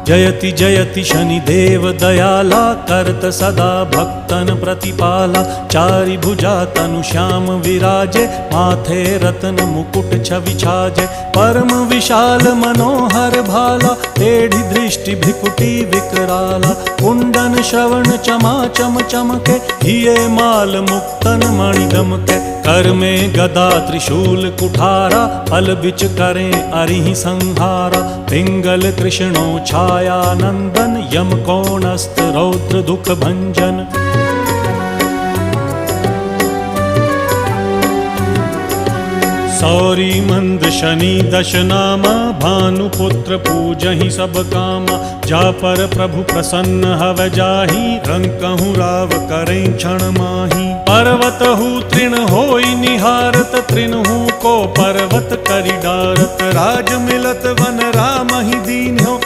जयति जयति शनिदेव दयाला, करत सदा भक्तन प्रतिपाला। चारि भुजा तनु श्याम विराजे, माथे रत्न मुकुट छवि छाजे। परम विशाल मनोहर भाला, टेढ़ी दृष्टि भ्रिकुटी विकराला। कुंडन श्रवण चमाचम चमके, हिये माल मुक्तन मणि दमके। कर में गदा त्रिशूल कुठारा, फल बिच करें अरिहि संहारा। पिंगल कृष्णो छाया नंदन, यम कोणस्थ रौद्र दुख भंजन। सौरी मंद शनि दश नामा, भानुपुत्र पूजहि सब कामा। जा पर प्रभु प्रसन्न हव जाहि, रंकहु राव करें क्षण माही। पर्वत हु तृण होई निहारत, तृणहु को पर्वत करि डारत। राज मिलत वन राम ही दीन्हो,